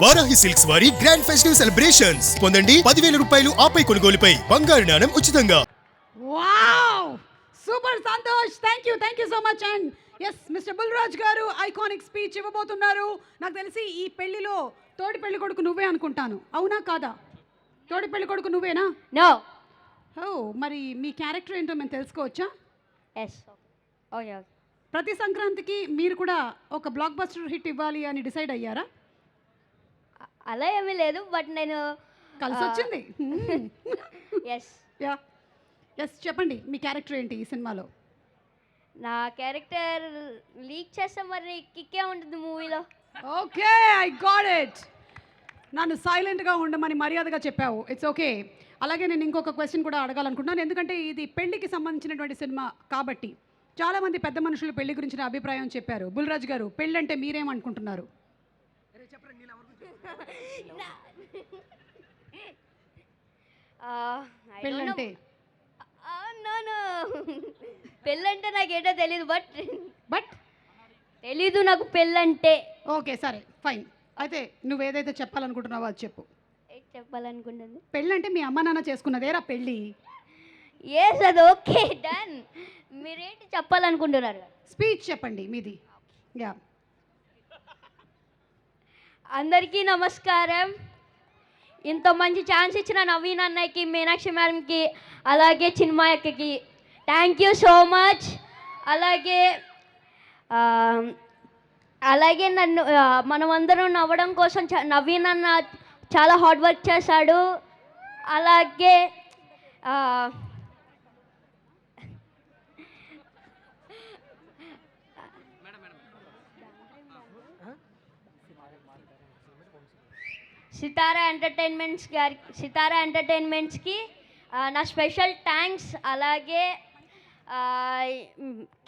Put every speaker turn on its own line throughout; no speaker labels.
Varahi silks వారి grand festive celebrations పొందండి 10,000 రూపాయలు ఆపై కొనుగోలుపై బంగారు నాణెం ఉచితంగా.
Wow super Santosh thank you so much and yes mister Bulraj garu iconic speech ఇవ్వబోతున్నారు. నాకు తెలిసి ఈ పెళ్లిలో తోడి పెళ్లి కొడుకు నువ్వే అనుకుంటాను, అవునా కాదా? తోడి పెళ్లి కొడుకు నువ్వేనా?
నో.
ఓ మరి మీ క్యారెక్టర్ ఏంటో మేము తెలుసుకోవచ్చా?
ఎస్. ఓకే.
ప్రతి సంక్రాంతికి మీరు కూడా ఒక బ్లాక్ బస్టర్ హిట్ ఇవ్వాలి అని డిసైడ్ అయ్యారా?
అలా ఏమీ లేదు, బట్ నేను
కలిసి వచ్చింది.
ఎస్.
యా ఎస్ చెప్పండి మీ క్యారెక్టర్ ఏంటి ఈ సినిమాలో?
నా క్యారెక్టర్ లీక్ చేస్తే మరి కిక్కే ఉంటుంది మూవీలో.
Okay I got it. నన్ను సైలెంట్గా ఉండమని మర్యాదగా చెప్పావు, ఇట్స్ ఓకే. అలాగే నేను ఇంకొక క్వశ్చన్ కూడా అడగాలనుకుంటున్నాను, ఎందుకంటే ఇది పెళ్లికి సంబంధించినటువంటి సినిమా కాబట్టి చాలామంది పెద్ద మనుషులు పెళ్లి గురించిన అభిప్రాయం చెప్పారు. బుల్రాజ్ గారు పెళ్ళంటే మీరేమనుకుంటున్నారు? పెళ్ళంటే
పెళ్ళంటే నాకేటో తెలీదు, బట్ తెలీదు నాకు పెళ్ళంటే.
ఓకే సరే ఫైన్, అయితే నువ్వు ఏదైతే చెప్పాలనుకుంటున్నావో అది చెప్పు.
చెప్పాలనుకుంటుంది
పెళ్ళంటే మీ అమ్మ నాన్న చేసుకున్నదేరా పెళ్ళి.
ఎస్, అది ఓకే డన్. మీరేంటి చెప్పాలనుకుంటున్నారు?
స్పీచ్ చెప్పండి మీది. యా
అందరికీ నమస్కారం. ఇంత మంచి ఛాన్స్ ఇచ్చిన నవీన్ అన్నయ్యకి, మీనాక్షి మేడంకి, అలాగే చిన్మయక్కకి థ్యాంక్ యూ సో మచ్. అలాగే నన్ను మనమందరం నవ్వడం కోసం నవీన్ అన్న చాలా హార్డ్ వర్క్ చేశాడు. అలాగే సితారా ఎంటర్టైన్మెంట్స్కి నా స్పెషల్ థ్యాంక్స్. అలాగే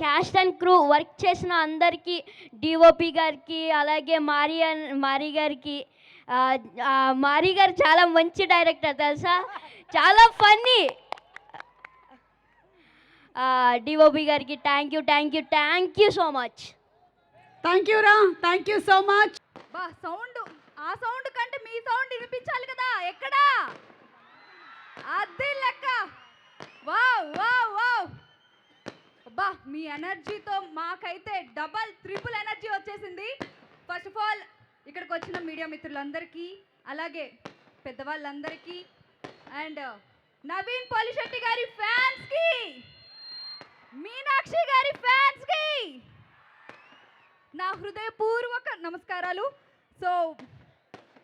క్యాస్ట్ అండ్ క్రూ వర్క్ చేసిన అందరికీ, డిఓపి గారికి, అలాగే మారీ గారికి. మారీ గారు చాలా మంచి డైరెక్టర్ తెలుసా, చాలా ఫన్నీ. డిఓపి గారికి thank you so much.
Thank you రా, థ్యాంక్ యూ సో మచ్.
బా సౌండ్, ఆ సౌండ్ కంటే మీ సౌండ్ వినిపించాలి కదా. ఎక్కడా అది లెక్క. Wow wow wow. బా మీ ఎనర్జీతో మాకైతే డబల్ ట్రిపుల్ ఎనర్జీ వచ్చేసింది. ఫస్ట్ ఆఫ్ ఆల్ ఇక్కడికి వచ్చిన మీడియా మిత్రులందరికీ, అలాగే పెద్దవాళ్ళందరికీ, అండ్ నవీన్ పోలిశెట్టి గారి ఫ్యాన్స్కి, మీనాక్షి గారి ఫ్యాన్స్కి నా హృదయపూర్వక నమస్కారాలు. సో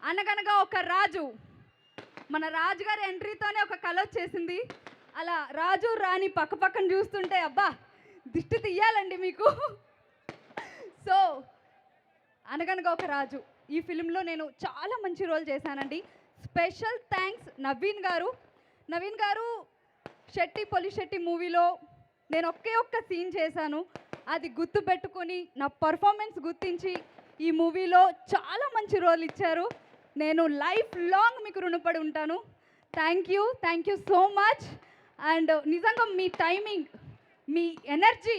అనగనగా ఒక రాజు, మన రాజుగారి ఎంట్రీతోనే ఒక కళ వచ్చేసింది. అలా రాజు రాణి పక్క పక్కన చూస్తుంటే అబ్బా దిష్టి తీయాలండి మీకు. సో అనగనగా ఒక రాజు ఈ ఫిలింలో నేను చాలా మంచి రోల్ చేశానండి. స్పెషల్ థ్యాంక్స్ నవీన్ గారు. శెట్టి పొలిశెట్టి మూవీలో నేను ఒక్క సీన్ చేశాను, అది గుర్తు పెట్టుకొని నా పర్ఫార్మెన్స్ గుర్తించి ఈ మూవీలో చాలా మంచి రోల్ ఇచ్చారు. నేను లైఫ్ లాంగ్ మీకు రుణపడి ఉంటాను. Thank you so much. And నిజంగా మీ టైమింగ్, మీ ఎనర్జీ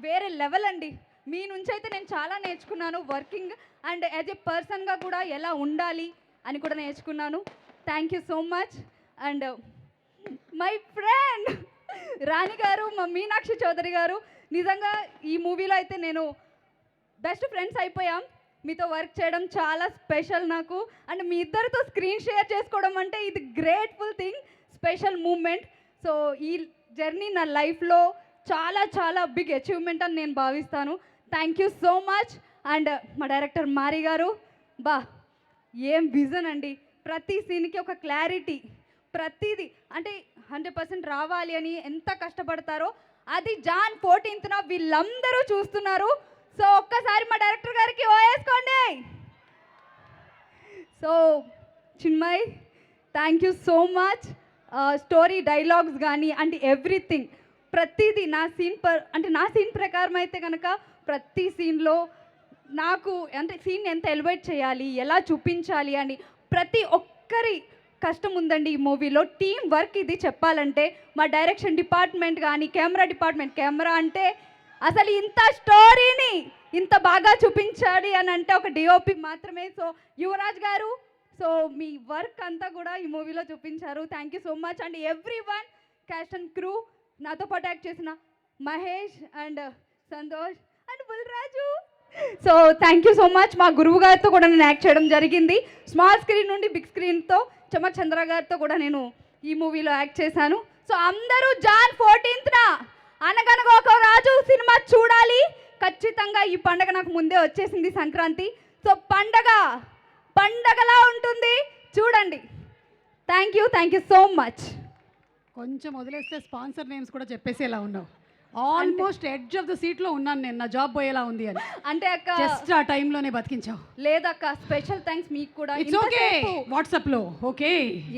వేరే లెవెల్ అండి. మీ నుంచి అయితే నేను చాలా నేర్చుకున్నాను, వర్కింగ్ అండ్ యాజ్ ఎ పర్సన్గా కూడా ఎలా ఉండాలి అని కూడా నేర్చుకున్నాను. Thank you so much. And my friend Rani garu, మా మీనాక్షి చౌదరి గారు, నిజంగా ఈ మూవీలో అయితే నేను బెస్ట్ ఫ్రెండ్స్ అయిపోయాం. మీతో వర్క్ చేయడం చాలా స్పెషల్ నాకు. అండ్ మీ ఇద్దరితో స్క్రీన్ షేర్ చేసుకోవడం అంటే ఇది grateful thing, special moment. So ఈ జర్నీ నా లైఫ్లో చాలా చాలా బిగ్ అచీవ్మెంట్ అని నేను భావిస్తాను. Thank you so much. And మా డైరెక్టర్ మారీ గారు, బా ఏం విజన్ అండి. ప్రతి సీన్కి ఒక క్లారిటీ, ప్రతిదీ అంటే 100% రావాలి అని ఎంత కష్టపడతారో అది జాన్ 14th వీళ్ళందరూ చూస్తున్నారు. సో ఒక్కసారి మా డైరెక్టర్ గారికి ఓయేసుకోండి. So Chinmayi thank you so much. Story dialogues కానీ అంటే ఎవ్రీథింగ్, ప్రతిదీ నా సీన్ ప్రకారం అయితే కనుక ప్రతి సీన్లో నాకు అంటే సీన్ ఎంత ఎలివేట్ చేయాలి, ఎలా చూపించాలి అని ప్రతి ఒక్కరి కష్టం ఉందండి ఈ మూవీలో. టీం వర్క్ ఇది చెప్పాలంటే. మా డైరెక్షన్ డిపార్ట్మెంట్ కానీ కెమెరా డిపార్ట్మెంట్, కెమెరా అంటే అసలు ఇంత స్టోరీని ఇంత బాగా చూపించాలి అని అంటే ఒక డిఓపి మాత్రమే. సో యువరాజ్ గారు, సో మీ వర్క్ అంతా కూడా ఈ మూవీలో చూపించారు. Thank you so much. And every one caste and crew, నాతో పాటు యాక్ట్ చేసిన Mahesh and Santosh and Bulraju. So thank you so much. మా గురువు గారితో కూడా నేను యాక్ట్ చేయడం జరిగింది. స్మాల్ స్క్రీన్ నుండి బిగ్ స్క్రీన్తో చమక్ చంద్ర గారితో కూడా నేను ఈ మూవీలో యాక్ట్ చేశాను. సో అందరూ జాన్ 14th అనగనగా ఒక రాజు సినిమా చూడాలి ఖచ్చితంగా. ఈ పండగ నాకు ముందే వచ్చేసింది, సంక్రాంతి. సో పండగలా ఉంటుంది, చూడండి. Thank you so much.
కొంచెం వదిలేస్తే స్పాన్సర్ నేమ్స్ కూడా చెప్పేసేలా ఉన్నావు. ఆల్మోస్ట్ ఎడ్జ్ ఆఫ్ ద సీట్లో ఉన్నాను నేను, నా జాబ్ పోయేలా ఉంది అని.
అంటే అక్క
జస్ట్ ఆ టైంలోనే బతికించావు.
లేదక్క, స్పెషల్ థ్యాంక్స్ మీకు కూడా.
ఇట్స్ ఓకే, వాట్సాప్లో ఓకే.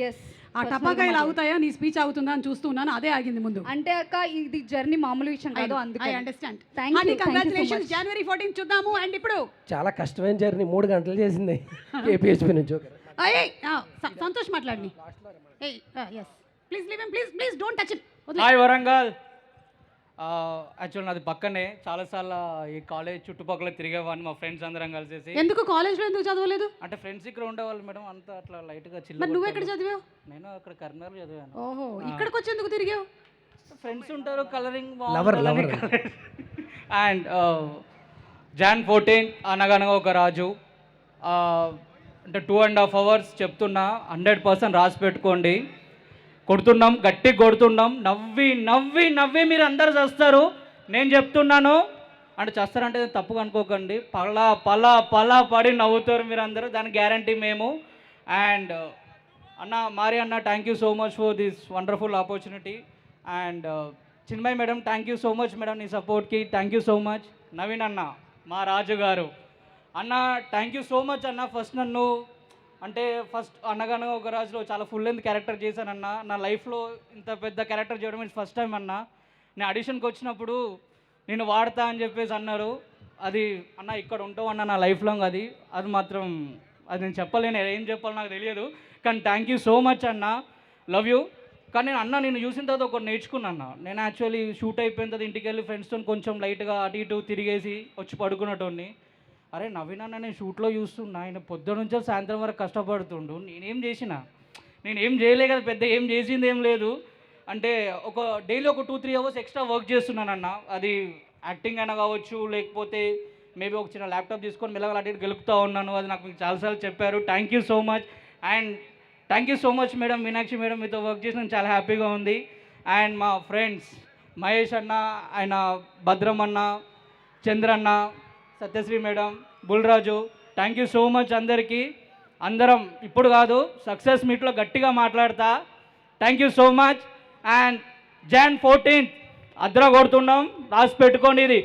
ఎస్,
ఆ టపాకాయలు ఆగుతాయా, నీ స్పీచ్ ఆగుతుందా అని చూస్తున్నాను, అదే ఆగింది ముందు.
అంటే అక్క ఇది జర్నీ మామూలు విషయం కాదు, అందుకే.
I understand.
Thank you,
congratulations. January 14 చూద్దాము. అండ్ ఇప్పుడు
చాలా కష్టమైన జర్నీ, 3 గంటలు చేసింది కేపీహెచ్పీ నుంచి.
సంతోష్ మాట్లాడి. Please leave him, please don't touch him.
Hi Warangal. Actual నాది పక్కనే, చాలాసార్లు ఈ కాలేజ్ చుట్టుపక్కల తిరిగేవాడిని మా ఫ్రెండ్స్ అందరం కలిసేసి.
ఎందుకు కాలేజ్లో ఎందుకు చదవలేదు?
అంటే ఫ్రెండ్స్ ఇక్కడ ఉండేవాళ్ళు మేడం, అంతా అట్లా లైట్గా చిన్న.
మరి నువ్వు ఎక్కడ చదివావు?
నేను అక్కడ కర్నూలు చదివాను.
ఓహో, ఇక్కడికి వచ్చి ఎందుకు తిరిగావు?
ఫ్రెండ్స్ ఉంటారు, కలరింగ్
లవర్.
అండ్ Jan 14 అనగనగా ఒక రాజు. అంటే 2.5 hours చెప్తున్నా, 100% రాసి పెట్టుకోండి. కొడుతున్నాం, గట్టి కొడుతున్నాం, నవ్వి మీరు అందరు చేస్తారు. నేను చెప్తున్నాను అంటే చేస్తారంటే తప్పుగా అనుకోకండి. పలా పడి నవ్వుతారు మీరు అందరూ, దాని గ్యారంటీ మేము. అండ్ మారి అన్న thank you so much for this wonderful opportunity. And Chinmayi madam thank you so much madam, నీ సపోర్ట్కి thank you so much. Naveen అన్న, మా రాజు గారు అన్న థ్యాంక్ యూ సో మచ్ అన్న. ఫస్ట్ అనగానే ఒక రాజులో చాలా ఫుల్ లెంత్ క్యారెక్టర్ చేశానన్న. నా లైఫ్లో ఇంత పెద్ద క్యారెక్టర్ చేయడం ఇది ఫస్ట్ టైం అన్న. నేను ఆడిషన్కి వచ్చినప్పుడు నేను వాడతా అని చెప్పేసి అన్నారు. అది అన్న ఇక్కడ ఉంటావు అన్న నా లైఫ్ లాంగ్, అది మాత్రం అది నేను చెప్పలేను, ఏం చెప్పాలో నాకు తెలియదు. కానీ థ్యాంక్ యూ సో మచ్ అన్న, లవ్ యూ. కానీ నేను చూసిన తర్వాత ఒకటి నేర్చుకున్నాను. నేను యాక్చువల్లీ షూట్ అయిపోయిన తర్వాత ఇంటికి వెళ్ళి ఫ్రెండ్స్తో కొంచెం లైట్గా అటు ఇటు తిరిగేసి వచ్చి పడుకున్నటోని. అరే నవీన్ అన్న నేను షూట్లో చూస్తున్నా, ఆయన పొద్దున నుంచి సాయంత్రం వరకు కష్టపడుతుండు, నేనేం చేయలే కదా, పెద్ద ఏం చేసింది ఏం లేదు. అంటే ఒక డైలీ ఒక 2-3 hours ఎక్స్ట్రా వర్క్ చేస్తున్నానన్న. అది యాక్టింగ్ అయినా కావచ్చు, లేకపోతే మేబీ ఒక చిన్న ల్యాప్టాప్ తీసుకొని మెల్లగా అటు ఇటు గెలుపుతూ ఉన్నాను. అది నాకు మీకు చాలాసార్లు చెప్పారు. Thank you so much. And thank you so much madam, Meenakshi madam, మీతో వర్క్ చేసిన చాలా హ్యాపీగా ఉంది. అండ్ మా ఫ్రెండ్స్ మహేష్ అన్న, ఆయన భద్రం అన్న, Chandranna, Satyasri madam, Bulraju, thank you so much అందరికీ. అందరం ఇప్పుడు కాదు సక్సెస్ మీట్లో గట్టిగా మాట్లాడతా. Thank you so much. And Jan 14 అద్ర కొడుతున్నాం, రాసి పెట్టుకోండి ఇది.